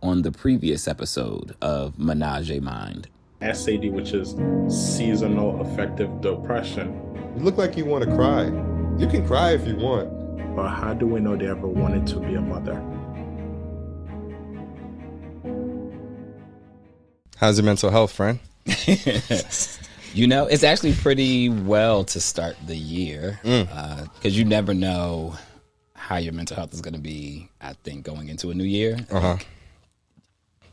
on the previous episode of Ménage À Mind. SAD, which is seasonal affective depression. You look like you want to cry. You can cry if you want. But how do we know they ever wanted to be a mother? How's your mental health, friend? You know, it's actually pretty well to start the year because you never know how your mental health is going to be, I think, going into a new year.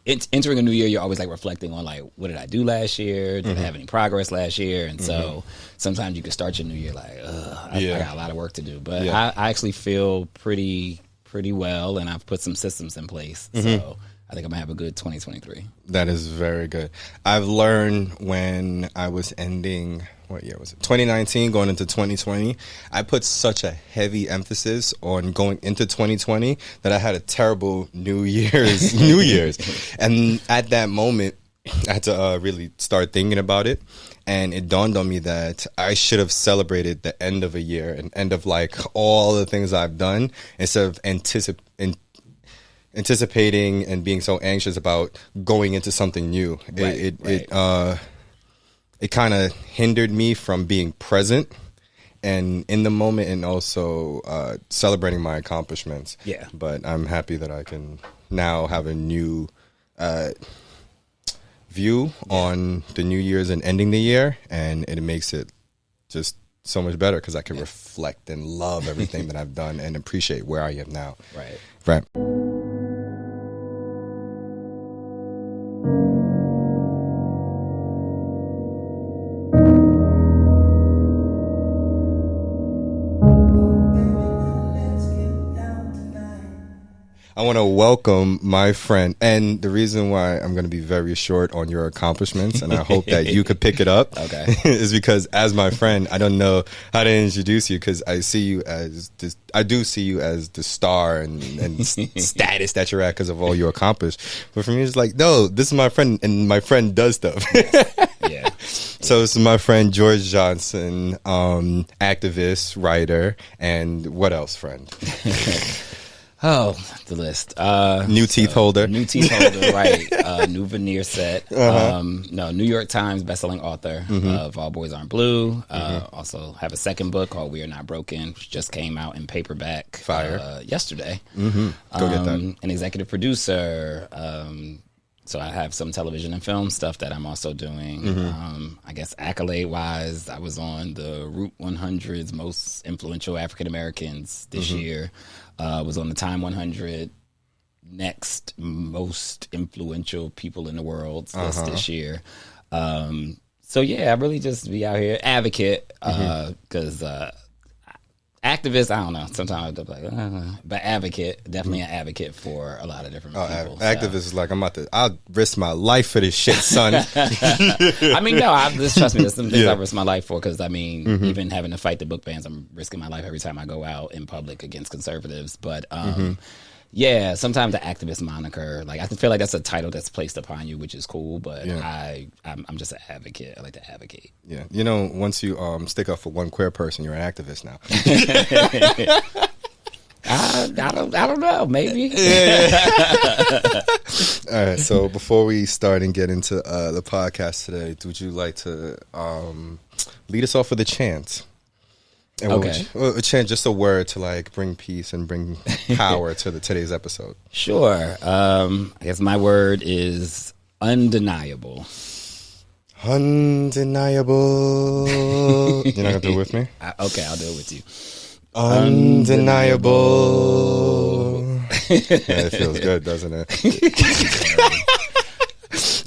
Entering a new year, you're always like reflecting on like, what did I do last year? Did I have any progress last year? And so sometimes you can start your new year like, I got a lot of work to do. But I actually feel pretty well, and I've put some systems in place. So I think I'm going to have a good 2023. That is very good. I've learned when I was ending, what year was it? 2019, going into 2020. I put such a heavy emphasis on going into 2020 that I had a terrible New Year's. And at that moment, I had to really start thinking about it. And it dawned on me that I should have celebrated the end of a year and end of like all the things I've done instead of anticipating and being so anxious about going into something new. It kind of hindered me from being present and in the moment, and also celebrating my accomplishments. Yeah. But I'm happy that I can now have a new view on the New Year's and ending the year, and it makes it just so much better because I can reflect and love everything that I've done and appreciate where I am now. Right. I want to welcome my friend, and the reason why I'm going to be very short on your accomplishments, and I hope that you could pick it up, is because as my friend, I don't know how to introduce you because I see you as this. I do see you as the star and status that you're at because of all you accomplished. But for me, it's like, no, this is my friend, and my friend does stuff. So this is my friend George Johnson, activist, writer, and what else, friend? Oh, the list. New teeth holder. New teeth holder, right. New veneer set. New York Times bestselling author of All Boys Aren't Blue. Also have a second book called We Are Not Broken, which just came out in paperback yesterday. Go get that. An executive producer. So I have some television and film stuff that I'm also doing. I guess accolade-wise, I was on the Root 100's most influential African Americans this year. Was on the Time 100 next most influential people in the world list this year. So yeah, I really just be out here advocate because activist, I don't know. Sometimes I'm like, but advocate, definitely an advocate for a lot of different people. Activist is like, I'll risk my life for this shit, son. I mean, no, just trust me. There's some things I risk my life for because, I mean, even having to fight the book bans, I'm risking my life every time I go out in public against conservatives. But yeah, sometimes the activist moniker, like I feel like that's a title that's placed upon you, which is cool. But I'm just an advocate. I like to advocate. Yeah, you know, once you stick up for one queer person, you're an activist now. I don't know. Maybe. All right. So before we start and get into the podcast today, would you like to lead us off with a chant? And a chant, just a word to like bring peace and bring power to today's episode. Sure. I guess my word is undeniable. Undeniable. You're not gonna do it with me? Okay, I'll do it with you. Undeniable. Yeah, it feels good, doesn't it?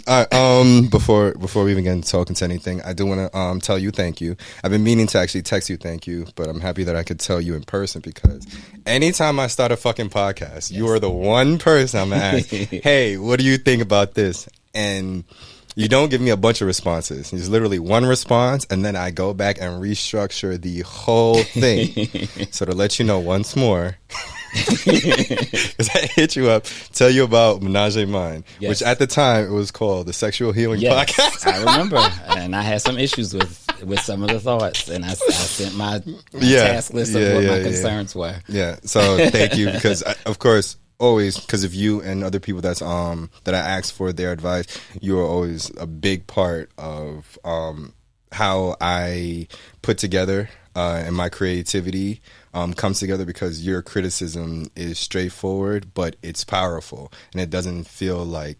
All right, before we even get into talking to anything, I do want to tell you thank you. I've been meaning to actually text you thank you, but I'm happy that I could tell you in person because anytime I start a fucking podcast, you are the one person I'm going to ask, hey, what do you think about this? And you don't give me a bunch of responses. It's literally one response, and then I go back and restructure the whole thing. So to let you know once more, because I hit you up, tell you about Ménage À Mind, which at the time it was called the Sexual Healing Podcast. I remember, and I had some issues with some of the thoughts, and I sent my task list of what my concerns were. Yeah, so thank you, because of course always, because of you and other people that I asked for their advice, you are always a big part of how I put together and my creativity comes together, because your criticism is straightforward, but it's powerful, and it doesn't feel like,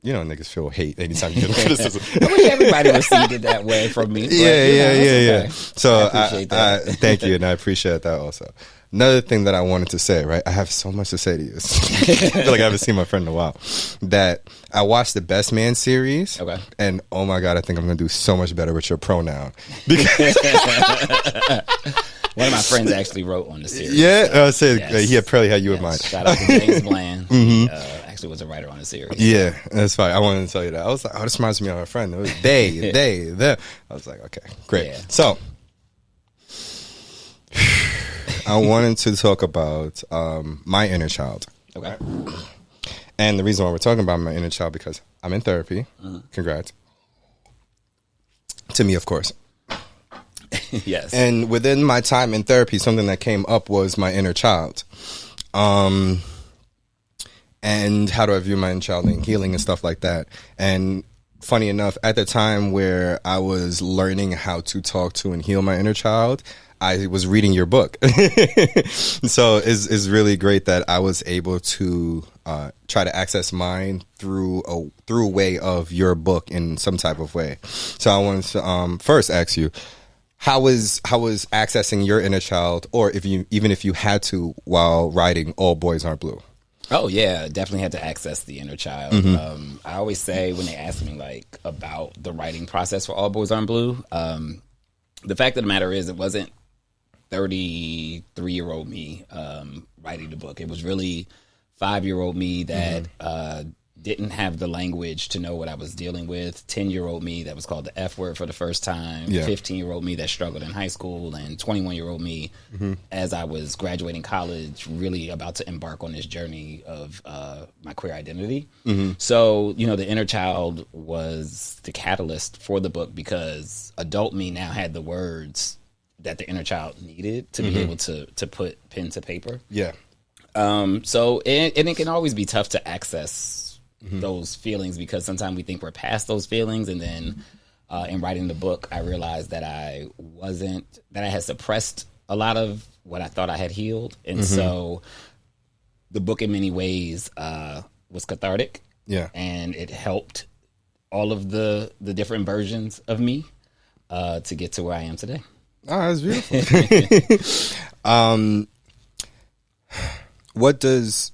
niggas feel hate anytime you get criticism. I wish everybody received it that way from me. But, Yeah. So I appreciate that. thank you, and I appreciate that also. Another thing that I wanted to say, right? I have so much to say to you. I feel like I haven't seen my friend in a while. That I watched the Best Man series, and oh my God, I think I'm going to do so much better with your pronoun. Because one of my friends actually wrote on the series. Yeah, so, he had probably had you in mind. Shout out to James Bland. He actually was a writer on the series. Yeah, that's fine. I wanted to tell you that. I was like, oh, this reminds me of my friend. It was they. I was like, okay, great. Yeah. So, I wanted to talk about my inner child. Okay. And the reason why we're talking about my inner child, because I'm in therapy. Congrats. To me, of course. Yes. And within my time in therapy, something that came up was my inner child. And how do I view my inner child and healing and stuff like that. And funny enough, at the time where I was learning how to talk to and heal my inner child, I was reading your book. So it's really great that I was able to try to access mine through a way of your book in some type of way. So I wanted to first ask you, how was accessing your inner child, or if you had to, while writing All Boys Aren't Blue? Oh yeah, definitely had to access the inner child. I always say when they ask me like about the writing process for All Boys Aren't Blue, the fact of the matter is it wasn't 33-year-old me writing the book. It was really 5-year-old me that didn't have the language to know what I was dealing with. 10-year-old me that was called the F word for the first time. 15-year-old me that struggled in high school, and 21-year-old me as I was graduating college, really about to embark on this journey of my queer identity. So, the inner child was the catalyst for the book, because adult me now had the words that the inner child needed to be able to put pen to paper. Yeah. So it can always be tough to access those feelings, because sometimes we think we're past those feelings, and then in writing the book, I realized that I had suppressed a lot of what I thought I had healed, and so the book in many ways was cathartic. Yeah, and it helped all of the different versions of me to get to where I am today. Oh, that's beautiful. What does,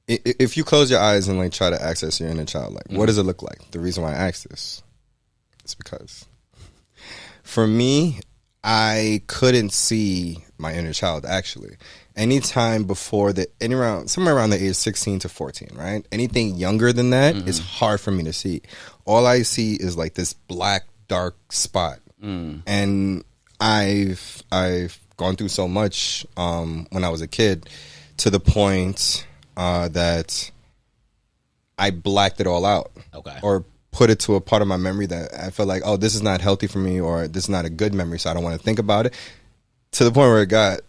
if you close your eyes and like try to access your inner child, like what does it look like? The reason why I ask this is because for me, I couldn't see my inner child actually. Anytime before somewhere around the age 16 to 14, right? Anything younger than that is hard for me to see. All I see is like this black, dark spot. And I've gone through so much when I was a kid, to the point that I blacked it all out. Okay. Or put it to a part of my memory that I felt like, oh, this is not healthy for me, or this is not a good memory, so I don't want to think about it. To the point where it got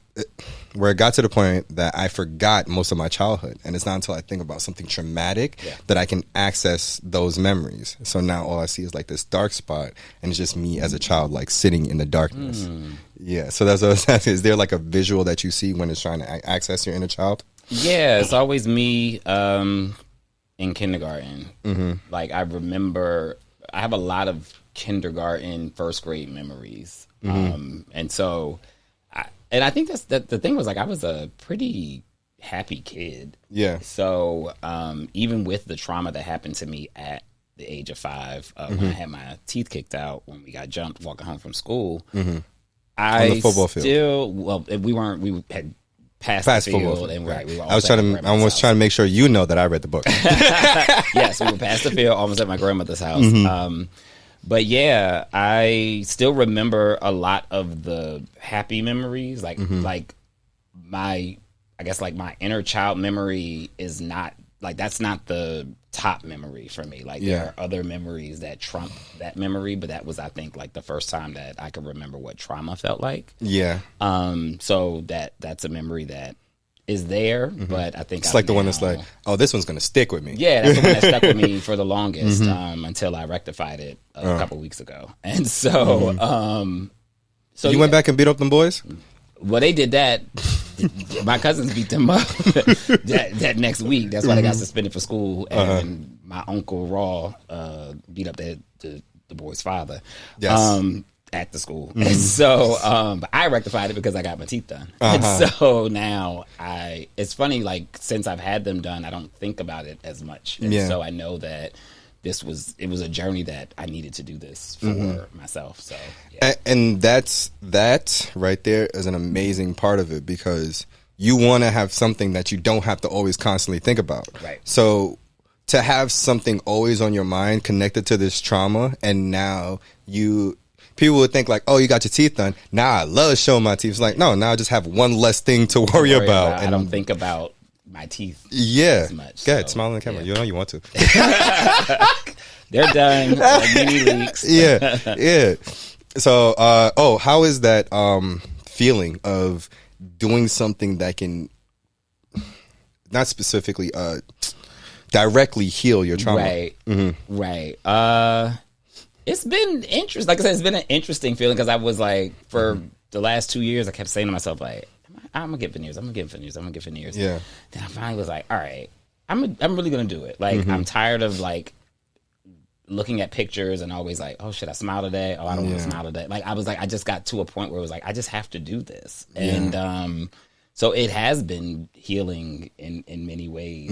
to the point that I forgot most of my childhood. And it's not until I think about something traumatic that I can access those memories. So now all I see is like this dark spot, and it's just me as a child, like sitting in the darkness. Yeah. So that's what I was asking. Is there like a visual that you see when it's trying to access your inner child? Yeah, it's always me in kindergarten. Like I remember, I have a lot of kindergarten, first grade memories. And so I think that the thing was, like, I was a pretty happy kid. Yeah. So even with the trauma that happened to me at the age of 5, when I had my teeth kicked out when we got jumped walking home from school, on the football field. We had passed the field, and we were. I was trying to make sure you know that I read the book. Yes, we were past the field, almost at my grandmother's house. But yeah, I still remember a lot of the happy memories. Like my inner child memory is not, like, that's not the top memory for me. Like there are other memories that trump that memory, but that was, I think, like the first time that I could remember what trauma felt like. Yeah. So that's a memory that is there, but I think it's like the one that's like, oh, this one's gonna stick with me. Yeah, that's the one that stuck with me for the longest until I rectified it a couple weeks ago. And so, so you went back and beat up them boys. Well, they did that. My cousins beat them up that next week. That's why they got suspended for school. And my uncle Roye beat up the boy's father. Yes. At the school. And so but I rectified it because I got my teeth done. And so now it's funny, like since I've had them done, I don't think about it as much. And so I know that it was a journey that I needed to do this for myself. So and that right there is an amazing part of it, because you want to have something that you don't have to always constantly think about. Right. So to have something always on your mind connected to this trauma, and now people would think like, oh, you got your teeth done. Now I love showing my teeth. It's like, no, now I just have one less thing to worry about. And I don't think about my teeth as much. Go ahead, smile on the camera. You know you want to. They're done. Mini leaks. Yeah. So, how is that feeling of doing something that can not specifically directly heal your trauma? Right. Right. It's been interesting. Like I said, it's been an interesting feeling, because I was like, for the last 2 years, I kept saying to myself, like, I'm going to get veneers. I'm going to get veneers. I'm going to get veneers. Yeah. Then I finally was like, all right, I'm really going to do it. Like, I'm tired of, like, looking at pictures and always like, oh, should I smile today? Oh, I don't want to smile today. Like, I was like, I just got to a point where it was like, I just have to do this. And so it has been healing in many ways,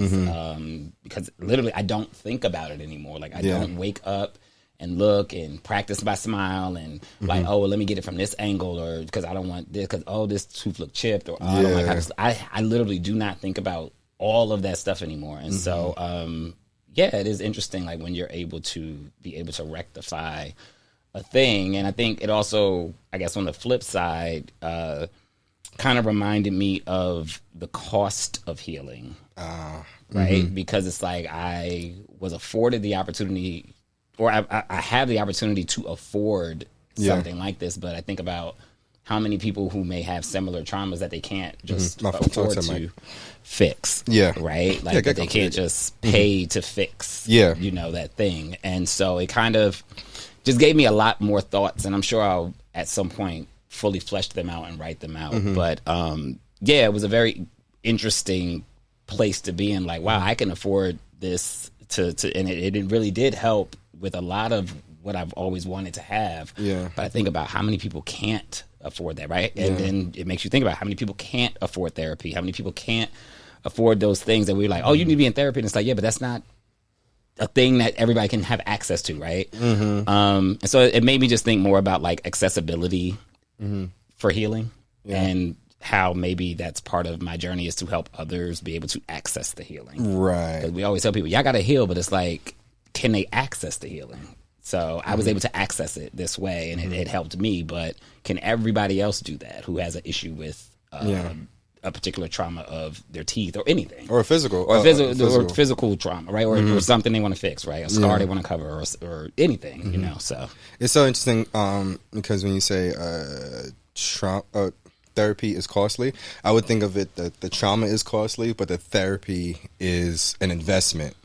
because literally I don't think about it anymore. Like, I don't wake up and look and practice my smile and like, oh, well, let me get it from this angle, or because I don't want this, because, oh, this tooth look chipped, or I don't like how this, I literally do not think about all of that stuff anymore. And so, it is interesting, like when you're able to rectify a thing. And I think it also, I guess on the flip side, kind of reminded me of the cost of healing, right? Because it's like I was afforded the opportunity, or I have the opportunity to afford something like this, but I think about how many people who may have similar traumas that they can't just afford to fix. Yeah. Right? Like that they can't just pay to fix, that thing. And so it kind of just gave me a lot more thoughts, and I'm sure I'll at some point fully flesh them out and write them out. But it was a very interesting place to be in. Like, wow, I can afford this and it really did help with a lot of what I've always wanted to have. Yeah. But I think about how many people can't afford that, right? And then it makes you think about how many people can't afford therapy, how many people can't afford those things that we're like, oh, you need to be in therapy. And it's like, yeah, but that's not a thing that everybody can have access to, right? And so it made me just think more about like accessibility for healing, and how maybe that's part of my journey is to help others be able to access the healing. Right. Because we always tell people, y'all got to heal, but it's like, can they access the healing? So I was able to access it this way, and it helped me, but can everybody else do that who has an issue with a particular trauma of their teeth or anything? Or physical. Or physical trauma, right? Or something they want to fix, right? A scar they want to cover, or anything, you know? So it's so interesting because when you say therapy is costly, I would think of it that the trauma is costly, but the therapy is an investment.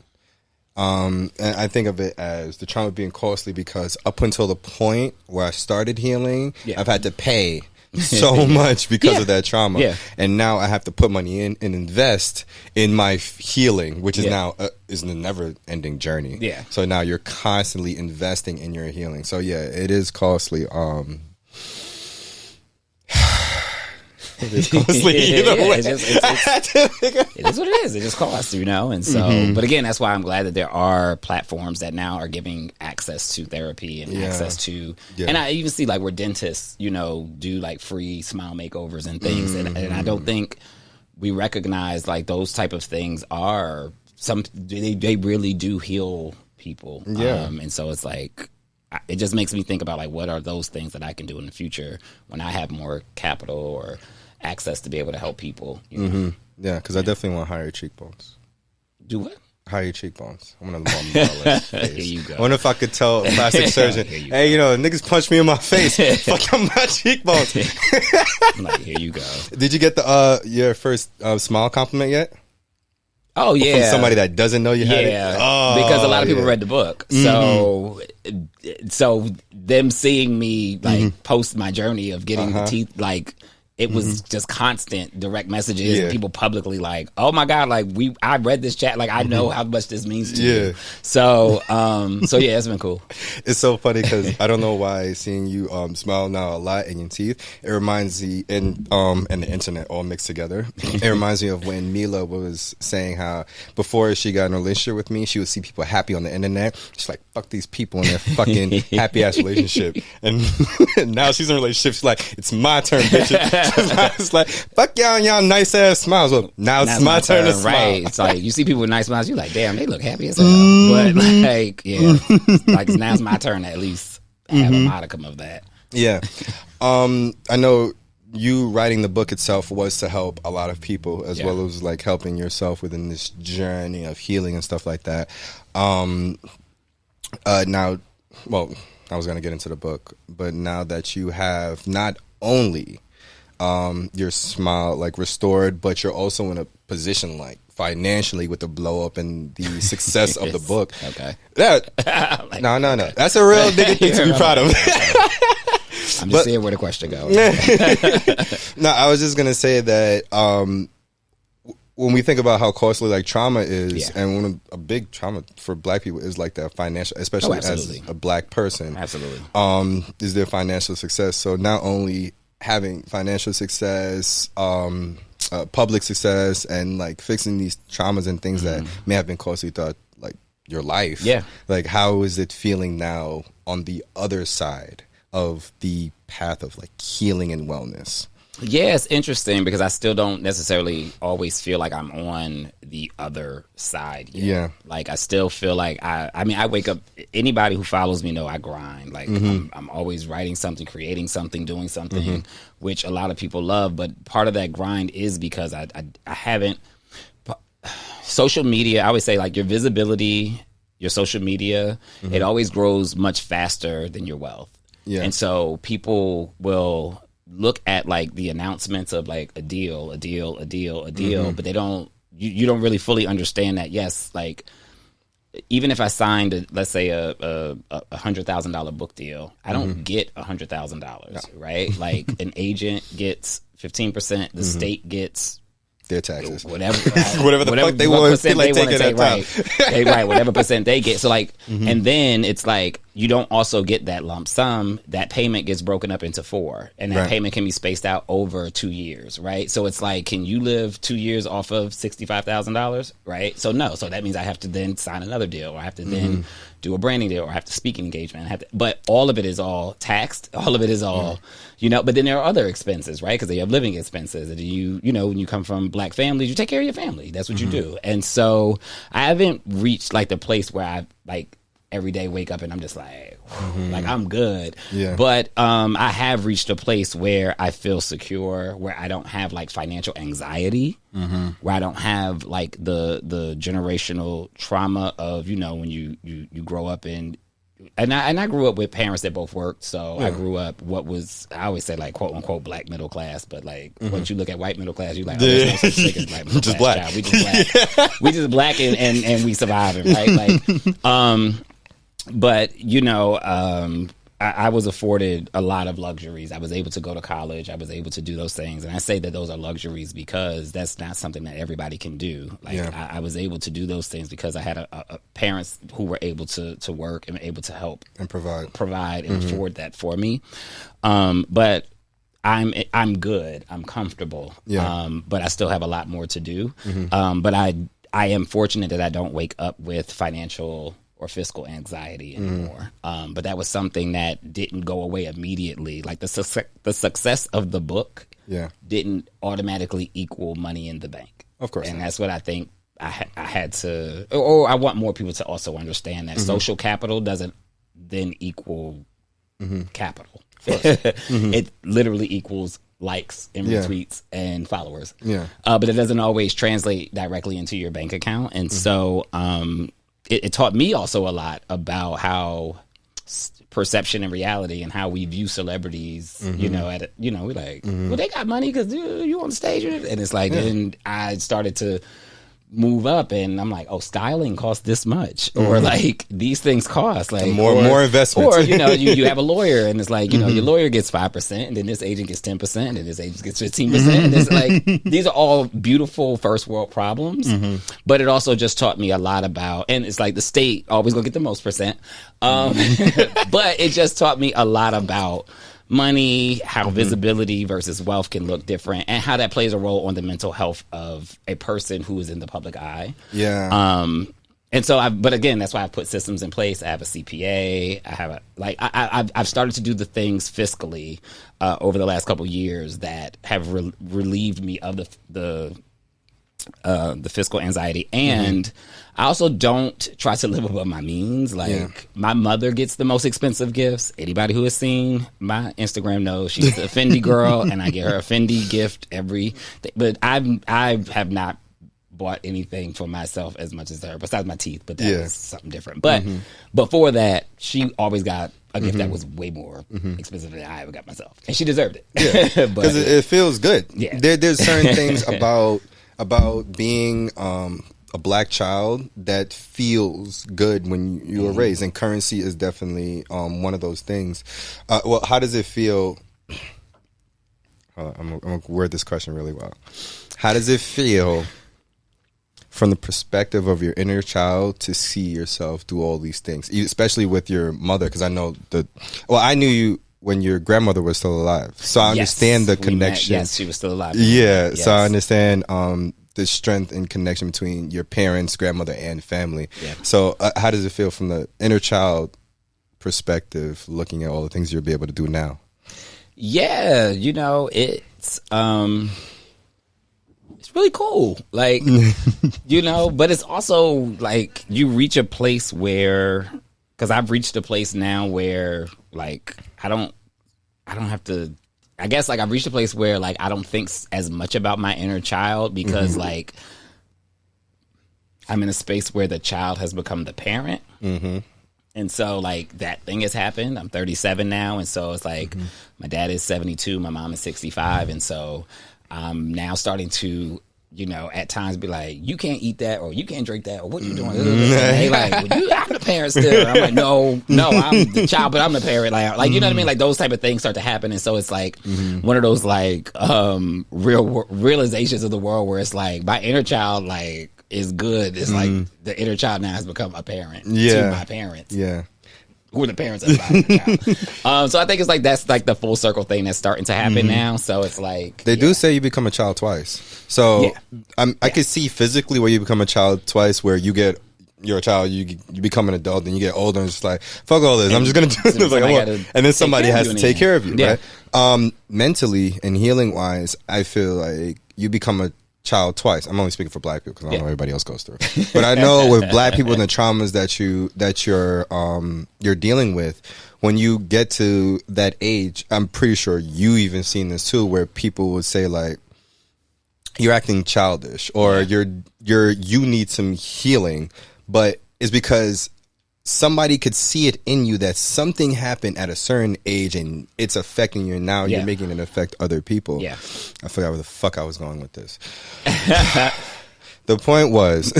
And I think of it as the trauma being costly because up until the point where I started healing, I've had to pay so much because of that trauma. Yeah. And now I have to put money in and invest in my healing, which is now is a never ending journey. Yeah. So now you're constantly investing in your healing. So it is costly. It is costly either way. It is what it is. It just costs, And so, but again, that's why I'm glad that there are platforms that now are giving access to therapy and access to, and I even see like where dentists, do like free smile makeovers and things. And I don't think we recognize like those type of things are they really do heal people. Yeah. And so it's like, it just makes me think about like, what are those things that I can do in the future when I have more capital or access to be able to help people. Yeah, because I definitely want higher cheekbones. Do what? How are your cheekbones? I want to model his face. Here you go. I wonder if I could tell a plastic surgeon, hey, niggas punched me in my face. Fuck on my cheekbones. I'm like, here you go. Did you get the your first smile compliment yet? Oh yeah, from somebody that doesn't know you had it. Oh, because a lot of people read the book, so them seeing me like post my journey of getting the teeth, like it was just constant direct messages and people publicly like, oh my God, like I read this chat, like I know how much this means to you. So yeah, it's been cool. It's so funny because I don't know why seeing you smile now a lot in your teeth, it reminds me, and the internet all mixed together. It reminds me of when Mila was saying how before she got in a relationship with me, she would see people happy on the internet. She's like, fuck these people in their fucking happy ass relationship. And now she's in a relationship. She's like, it's my turn, bitch. It's like, fuck y'all and y'all nice ass smiles. Well, now it's my turn to smile. Right. It's like you see people with nice smiles, you're like, damn, they look happy as hell. But like, yeah, like now it's my turn to at least have a modicum of that. Yeah. I know you writing the book itself was to help a lot of people as well as like helping yourself within this journey of healing and stuff like that. Now, well, I was going to get into the book, but now that you have not only your smile like restored, but you're also in a position like financially with the blow up and the success of the book. Okay. No. That's a real nigga thing to be proud of. I'm just seeing where the question goes. No, I was just gonna say that when we think about how costly like trauma is, and a big trauma for Black people is like that financial, especially as a Black person. Absolutely. Is their financial success. So not only having financial success, public success, and like fixing these traumas and things that may have been costly throughout like your life. Yeah. Like how is it feeling now on the other side of the path of like healing and wellness? Yeah, it's interesting because I still don't necessarily always feel like I'm on the other side yet. Yeah. Like I still feel like I mean, I wake up, anybody who follows me know I grind. Like I'm always writing something, creating something, doing something, which a lot of people love. But part of that grind is because I haven't, social media, I always say like your visibility, your social media, it always grows much faster than your wealth. Yeah. And so people will look at like the announcements of like a deal, but they don't, you don't really fully understand that. Yes, like even if I signed, let's say a $100,000 book deal, I don't get $100,000, right? Like an agent gets 15%, the state gets their taxes, whatever the fuck they want to take, right? Whatever percent they get. So like, and then it's like you don't also get that lump sum. That payment gets broken up into 4, and that payment can be spaced out over 2 years, right? So it's like, can you live 2 years off of $65,000, right? So no. So that means I have to then sign another deal, or I have to then do a branding deal, or I have to speaking engagement. But all of it is all taxed. All of it is all, but then there are other expenses, right? Because they have living expenses. And when you come from Black families, you take care of your family. That's what you do. And so I haven't reached like the place where I like every day wake up and I'm just like, like I'm good. Yeah. But I have reached a place where I feel secure, where I don't have like financial anxiety, where I don't have like the generational trauma of, when you grow up in, and I grew up with parents that both worked. So I grew up I always say like quote unquote Black middle class, but like once you look at white middle class, you're like, oh, there's no such thing as Black middle class. Black. Child. We just black. We just black and we surviving, right? Like, but I was afforded a lot of luxuries. I was able to go to college. I was able to do those things. And I say that those are luxuries because that's not something that everybody can do. Like I was able to do those things because I had a parents who were able to work and able to help and provide and afford that for me. But I'm good. I'm comfortable. Yeah. But I still have a lot more to do. But I am fortunate that I don't wake up with financial or fiscal anxiety anymore. But that was something that didn't go away immediately. Like the success of the book didn't automatically equal money in the bank. Of course. And that's what I think I had to, or I want more people to also understand that social capital doesn't then equal capital. It literally equals likes and Yeah. retweets and followers. Yeah. But it doesn't always translate directly into your bank account. And so it taught me also a lot about how perception and reality and how we view celebrities, you know, we're like, well, they got money because you on the stage. And it's like, and I started to move up and I'm like, oh, styling costs this much, or like these things cost like more investments, or you have a lawyer and it's like, your lawyer gets 5% and then this agent gets 10% and this agent gets 15%, and it's like these are all beautiful first world problems, but it also just taught me a lot about, and it's like the state always gonna get the most percent, but it just taught me a lot about money, how visibility versus wealth can look different, and how that plays a role on the mental health of a person who is in the public eye. Yeah. And so, but again, that's why I put systems in place. I have a CPA. I have I've started to do the things fiscally over the last couple of years that have relieved me of the fiscal anxiety, and I also don't try to live above my means. Like my mother gets the most expensive gifts. Anybody who has seen my Instagram knows she's a Fendi girl, and I get her a Fendi gift every. But I have not bought anything for myself as much as her, besides my teeth. But that was something different. But before that, she always got a gift that was way more expensive than I ever got myself, and she deserved it. Yeah, because it feels good. Yeah, there's certain things about being a black child that feels good when you are raised, and currency is definitely one of those things. Well, how does it feel? I'm gonna word this question really well. How does it feel from the perspective of your inner child to see yourself do all these things, especially with your mother? Because I know I knew you when your grandmother was still alive, so I understand the connection. Yes, she was still alive. Yeah, yes. So I understand the strength and connection between your parents, grandmother, and family. Yeah. So how does it feel from the inner child perspective, looking at all the things you'll be able to do now? Yeah, it's really cool. Like, but it's also like you reach a place where, because I've reached a place now where like I don't have to. I guess like I've reached a place where like I don't think as much about my inner child, because like I'm in a space where the child has become the parent. And so like that thing has happened. I'm 37 now, and so it's like my dad is 72, my mom is 65, and so I'm now starting to at times be like, you can't eat that, or you can't drink that, or what are you doing? And they like, well, I'm the parent still. And I'm like, no, I'm the child, but I'm the parent. Like you know what I mean? Like those type of things start to happen, and so it's like one of those like realizations of the world where it's like my inner child like is good. It's like the inner child now has become a parent to my parents. Yeah. Who are the parents of the child. So I think it's like that's like the full circle thing that's starting to happen now. So it's like they do say you become a child twice. So I could see physically where you become a child twice, where you're a child, you become an adult, and you get older, and it's like fuck all this. I'm just gonna do this. Like, and then somebody has to take care of you, right? Mentally and healing wise, I feel like you become a child twice. I'm only speaking for black people because I don't know what everybody else goes through. But I know with black people and the traumas that you're dealing with, when you get to that age, I'm pretty sure you even seen this too, where people would say like, you're acting childish, or you need some healing, but it's because somebody could see it in you that something happened at a certain age and it's affecting you, and now you're making it affect other people. Yeah. I forgot where the fuck I was going with this. The point was,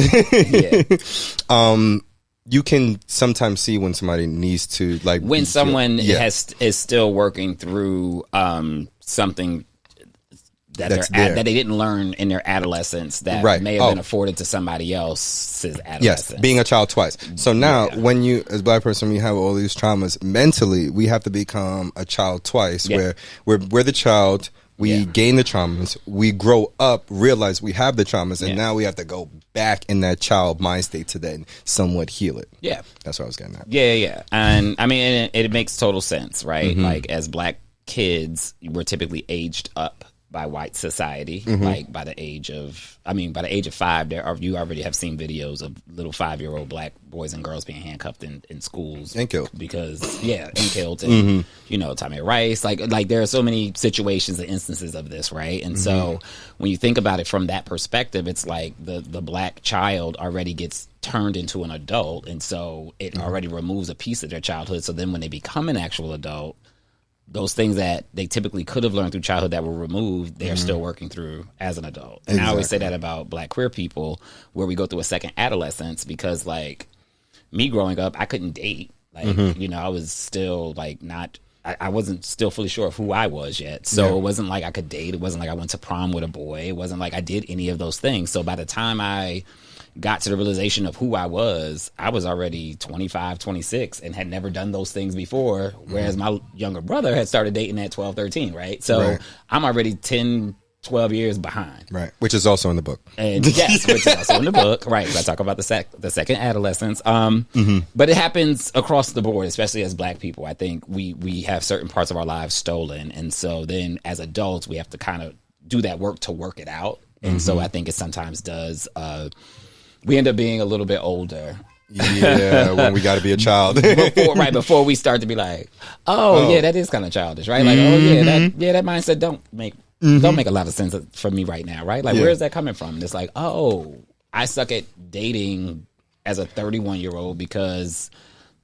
you can sometimes see when somebody needs to like when someone is still working through something that they didn't learn in their adolescence that may have been afforded to somebody else's adolescence. Yes, being a child twice. So now, when you, as a black person, you have all these traumas, mentally, we have to become a child twice, where we're the child, we gain the traumas, we grow up, realize we have the traumas, and now we have to go back in that child mind state to then somewhat heal it. Yeah. That's what I was getting at. Yeah. And I mean, it makes total sense, right? Like, as black kids, we're typically aged up by white society. Like by the age of 5, you already have seen videos of little 5-year-old black boys and girls being handcuffed in schools and killed and killed, and Tommy Rice. Like there are so many situations and instances of this, right? And so when you think about it from that perspective, it's like the black child already gets turned into an adult, and so it already removes a piece of their childhood. So then when they become an actual adult, those things that they typically could have learned through childhood that were removed, they're still working through as an adult. And I always say that about black queer people, where we go through a second adolescence, because like me growing up, I couldn't date. Like, I was still like I wasn't still fully sure of who I was yet. So it wasn't like I could date. It wasn't like I went to prom with a boy. It wasn't like I did any of those things. So by the time I got to the realization of who I was already 25, 26 and had never done those things before. Whereas my younger brother had started dating at 12, 13, right? So I'm already 10, 12 years behind. Right. Which is also in the book. And yes, which is also in the book. Right. I talk about the second adolescence. But it happens across the board, especially as black people. I think we have certain parts of our lives stolen. And so then as adults, we have to kind of do that work to work it out. And so I think it sometimes does, we end up being a little bit older. Yeah, when we got to be a child. Before we start to be like, yeah, that is kind of childish, right? Like, that mindset don't make a lot of sense for me right now, right? Like, where is that coming from? And it's like, I suck at dating as a 31-year-old because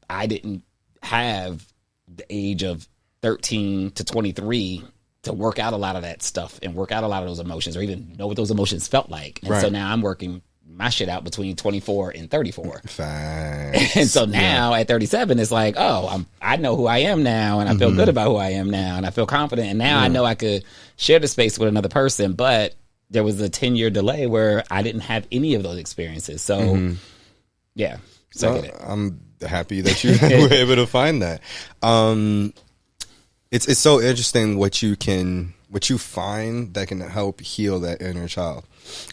I didn't have the age of 13 to 23 to work out a lot of that stuff and work out a lot of those emotions, or even know what those emotions felt like. And so now I'm working my shit out between 24 and 34. Facts. And so now at 37, it's like, I know who I am now, and I feel good about who I am now, and I feel confident. And now I know I could share the space with another person, but there was a 10-year delay where I didn't have any of those experiences. So, yeah. So I get it. I'm happy that you were able to find that. It's so interesting what you find that can help heal that inner child.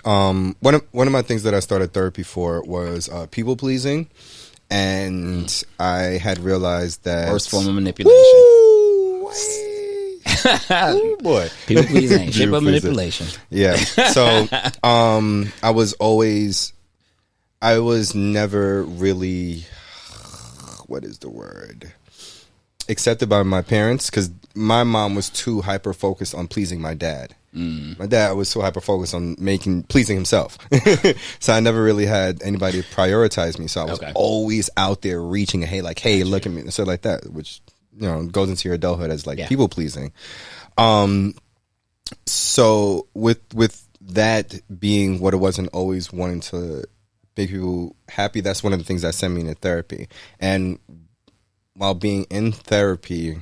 One of my things that I started therapy for was people pleasing, and I had realized that worst form of manipulation. Ooh, boy, people pleasing, shape of manipulation. Yeah. So I was never really, what is the word, accepted by my parents, because my mom was too hyper focused on pleasing my dad. My dad was so hyper focused on pleasing himself. So I never really had anybody prioritize me. So I was always out there reaching, hey, look at me, and stuff like that, which goes into your adulthood as people pleasing. So with that being what it was, and always wanting to make people happy, that's one of the things that sent me into therapy. And while being in therapy,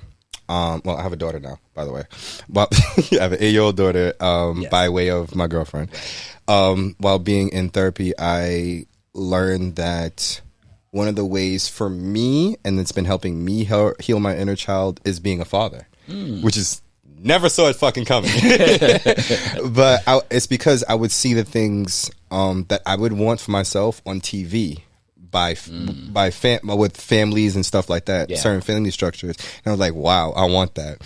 I have a daughter now, by the way. But I have an 8-year-old daughter by way of my girlfriend. While being in therapy, I learned that one of the ways for me, and it's been helping me heal my inner child, is being a father, which is never saw it fucking coming. But it's because I would see the things that I would want for myself on TV. With families and stuff like that, certain family structures, and I was like, wow, I want that,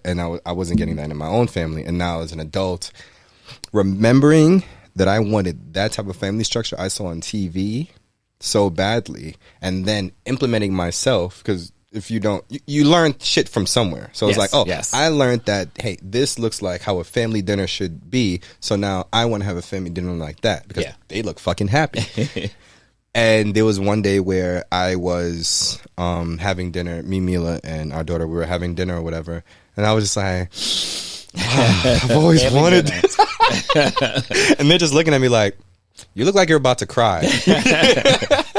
and I wasn't getting that in my own family. And now as an adult, remembering that I wanted that type of family structure I saw on TV so badly, and then implementing myself, because if you don't, you learn shit from somewhere. So it's like, I learned that, hey, this looks like how a family dinner should be, so now I want to have a family dinner like that, because they look fucking happy. And there was one day where I was having dinner, me, Mila, and our daughter, we were having dinner or whatever, and I was just like, I've always wanted this. And they're just looking at me like, you look like you're about to cry.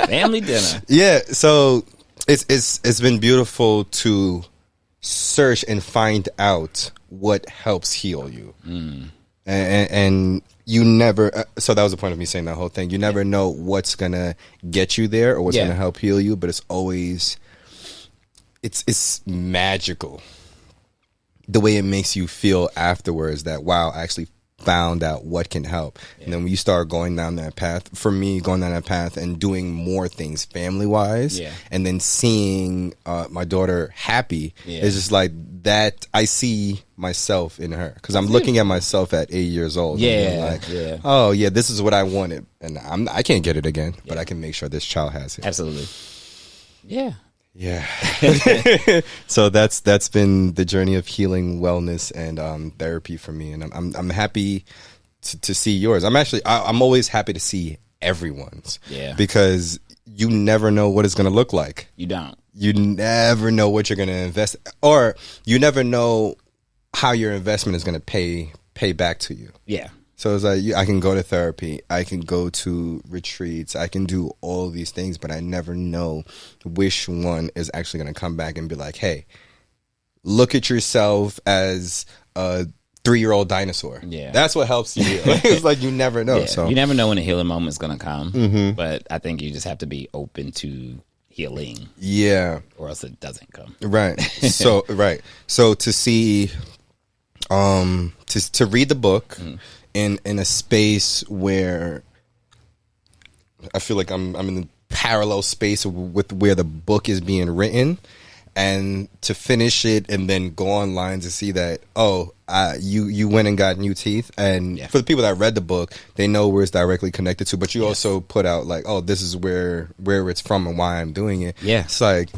Family dinner. Yeah, so it's been beautiful to search and find out what helps heal you. And you never, so that was the point of me saying that whole thing. You never know what's going to get you there or what's going to help heal you, but it's always, it's magical the way it makes you feel afterwards, that, wow, I actually found out what can help. And then when you start going down that path, for me, going down that path and doing more things family wise, and then seeing my daughter happy, is just like that. I see myself in her because I'm looking at myself at 8 years old. Oh yeah, this is what I wanted, and I can't get it again, but I can make sure this child has it. Absolutely. Yeah. So that's been the journey of healing, wellness, and therapy for me, and I'm happy to see yours. I'm always happy to see everyone's, because you never know what it's going to look like. You don't. You never know what you're going to invest, or you never know how your investment is going to pay back to you. Yeah. So it's like I can go to therapy, I can go to retreats, I can do all these things, but I never know which one is actually going to come back and be like, hey, look at yourself as a 3-year-old dinosaur. Yeah. That's what helps you. It's like you never know. So you never know when a healing moment is going to come, but I think you just have to be open to healing. Yeah. Or else it doesn't come. Right. So, So to see, to read the book, in a space where I feel like I'm in the parallel space with where the book is being written, and to finish it and then go online to see that you went and got new teeth, and for the people that read the book, they know where it's directly connected to, but you also put out like, this is where it's from and why I'm doing it. It's like,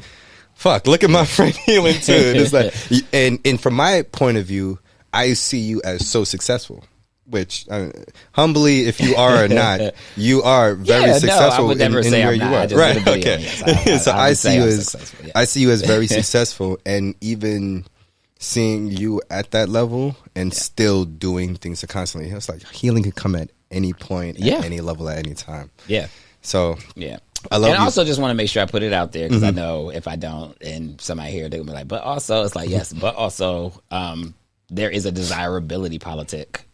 fuck, look at my friend healing too. It's like, and from my point of view, I see you as so successful. Which, humbly, if you are or not, you are very successful. I would never say where I'm you not. are. Right? Okay. Yes, So I see you as very successful, and even seeing you at that level and still doing things constantly. It's like healing can come at any point, at any level, at any time. Yeah. So I love. And I also just want to make sure I put it out there, because I know if I don't, and somebody here, they're gonna be like, but also, it's like, yes, but also, there is a desirability politic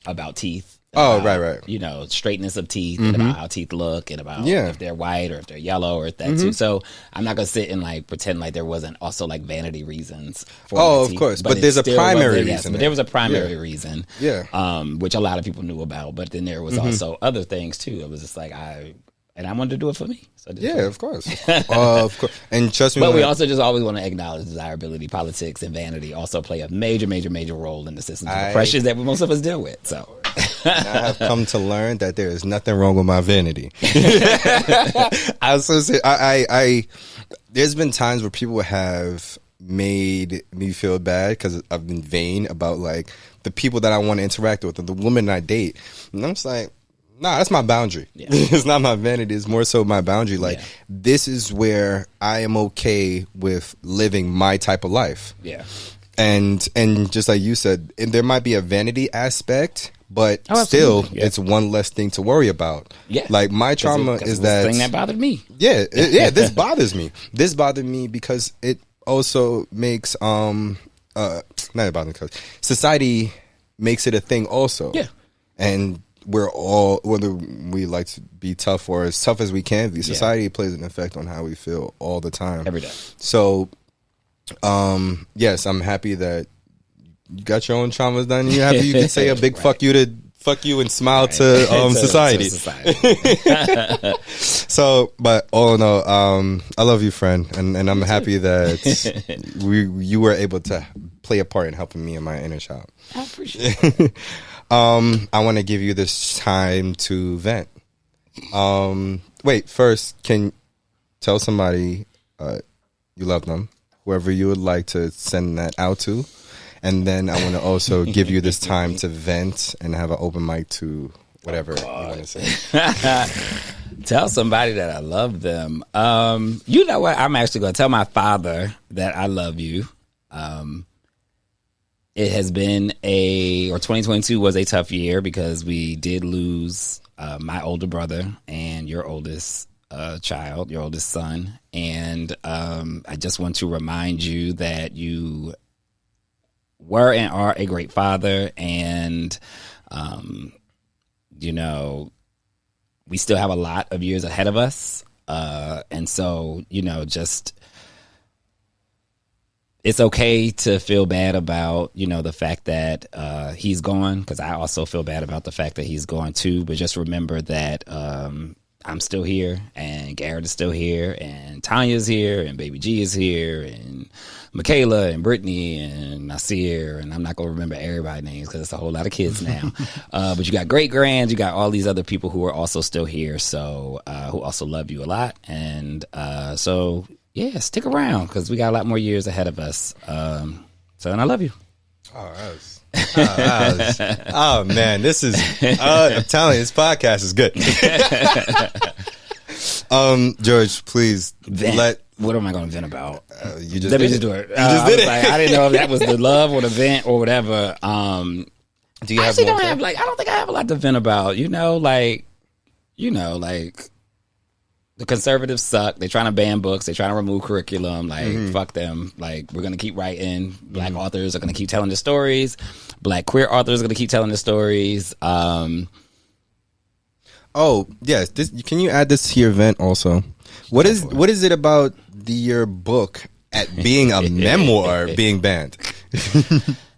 about teeth. Right. You know, straightness of teeth, and about how teeth look, and about if they're white or if they're yellow or if that too. So I'm not gonna sit and like pretend like there wasn't also like vanity reasons for my teeth, of course, but there's a primary reason. But there was a primary reason, Yeah. which a lot of people knew about. But then there was also other things too. It was just like I wanted to do it for me. So I did it for me. Of course. Of course. And trust me. But we also just always want to acknowledge desirability, politics, and vanity also play a major role in the systems of pressures that most of us deal with. So I have come to learn that there is nothing wrong with my vanity. There's been times where people have made me feel bad because I've been vain about like the people that I want to interact with, or the women I date, and I'm just like, nah, that's my boundary. It's not my vanity. It's more so my boundary. Like, this is where I am okay with living my type of life. Yeah. And just like you said, and there might be a vanity aspect, but still, it's one less thing to worry about. Yeah. Like, my trauma is that thing that bothered me. Yeah. This bothers me. This bothered me because it also makes not about because society makes it a thing also. Yeah. And we're all, whether we like to be tough or as tough as we can be, society plays an effect on how we feel all the time. Every day. So, yes, I'm happy that you got your own traumas done. You're happy you can say a big fuck you and smile to society. So, but all in all, I love you, friend, and I'm happy that you were able to play a part in helping me in my inner child. I appreciate it. I want to give you this time to vent. Wait, first, can you tell somebody you love them, whoever you would like to send that out to, and then I want to also give you this time to vent and have an open mic to whatever you want to say. Tell somebody that I love them. You know what? I'm actually going to tell my father that I love you. It has been 2022 was a tough year because we did lose my older brother and your oldest child, your oldest son. And I just want to remind you that you were and are a great father. And, you know, we still have a lot of years ahead of us. And so, you know, just it's okay to feel bad about, the fact that he's gone, because I also feel bad about the fact that he's gone too. But just remember that I'm still here, and Garrett is still here, and Tanya's here, and Baby G is here, and Michaela, and Brittany, and Nasir, and I'm not going to remember everybody's names because it's a whole lot of kids now. But you got great grands, you got all these other people who are also still here, so who also love you a lot. And so... yeah, stick around because we got a lot more years ahead of us. And I love you. Oh, man, this is. I'm telling you, this podcast is good. George, please vent. What am I going to vent about? You just Let me did just do it. I didn't know if that was the love or the vent or whatever. Do you have? I don't think I have a lot to vent about. The conservatives suck. They're trying to ban books. They're trying to remove curriculum. Fuck them. We're going to keep writing. Black authors are going to keep telling the stories. Black queer authors are going to keep telling the stories. Oh, yes. Can you add this to your event also? What is it about your book at being a memoir being banned?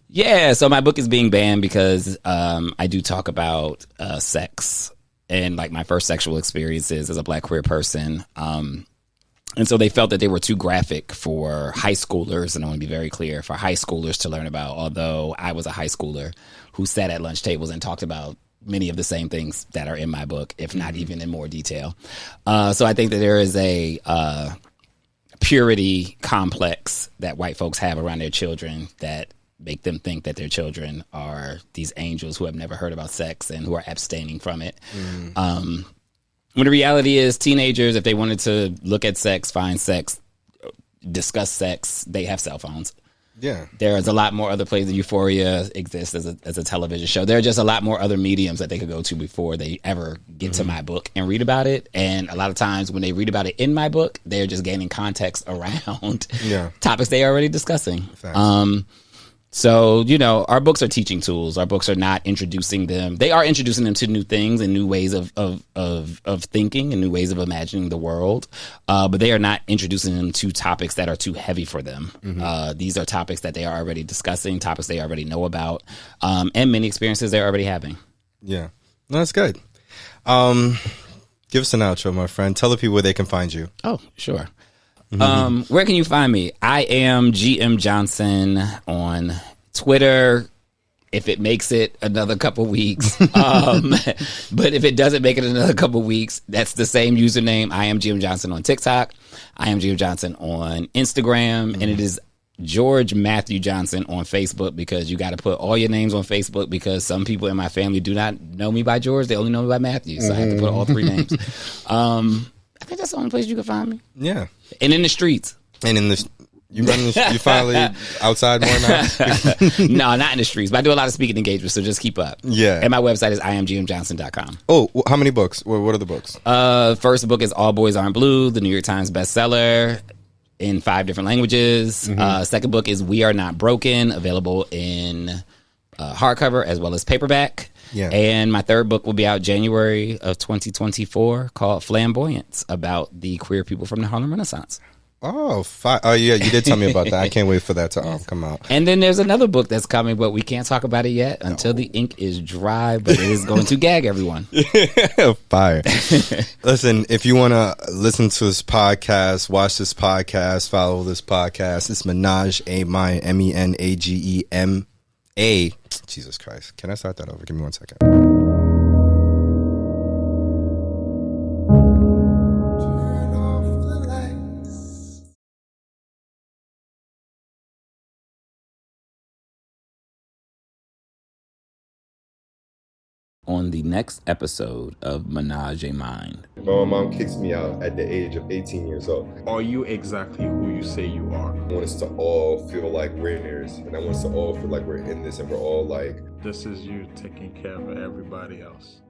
Yeah, so my book is being banned because I do talk about sex and my first sexual experiences as a Black queer person. And so they felt that they were too graphic for high schoolers. And I want to be very clear, for high schoolers to learn about, although I was a high schooler who sat at lunch tables and talked about many of the same things that are in my book, if not even in more detail. So I think that there is a purity complex that white folks have around their children that make them think that their children are these angels who have never heard about sex and who are abstaining from it. When the reality is, teenagers, if they wanted to look at sex, find sex, discuss sex, they have cell phones. Yeah. There's a lot more other places. Euphoria exists as a television show. There are just a lot more other mediums that they could go to before they ever get to my book and read about it. And a lot of times when they read about it in my book, they're just gaining context around topics they are already discussing. So, our books are teaching tools. Our books are not introducing them. They are introducing them to new things and new ways of thinking and new ways of imagining the world. But they are not introducing them to topics that are too heavy for them. These are topics that they are already discussing, topics they already know about, and many experiences they're already having. Yeah. No, that's good. Give us an outro, my friend. Tell the people where they can find you. Oh, sure. Where can you find me? I am GM Johnson on Twitter, if it makes it another couple weeks. But if it doesn't make it another couple weeks, that's the same username. I am GM Johnson on TikTok. I am GM Johnson on Instagram. And it is George Matthew Johnson on Facebook, because you got to put all your names on Facebook, because some people in my family do not know me by George. They only know me by Matthew. So I have to put all three names. I think that's the only place you can find me. Yeah. And in the streets. And in the... You finally outside more now? No, not in the streets. But I do a lot of speaking engagements, so just keep up. Yeah. And my website is imgmjohnson.com. Oh, how many books? What are the books? First book is All Boys Aren't Blue, the New York Times bestseller in 5 different languages. Second book is We Are Not Broken, available in hardcover as well as paperback. Yeah. And my third book will be out January of 2024, called Flamboyance, about the queer people from the Harlem Renaissance. Oh, oh yeah, you did tell me about that. I can't wait for that to come out. And then there's another book that's coming, but we can't talk about it yet until the ink is dry, but it is going to gag everyone. Fire. Listen, if you want to listen to this podcast, watch this podcast, follow this podcast, it's Ménage À Mind, MENAGEMA. Jesus Christ. Can I start that over? Give me 1 second. On the next episode of Ménage À Mind. My mom kicks me out at the age of 18 years old. Are you exactly who you say you are? I want us to all feel like winners, and I want us to all feel like we're in this and we're all like... This is you taking care of everybody else.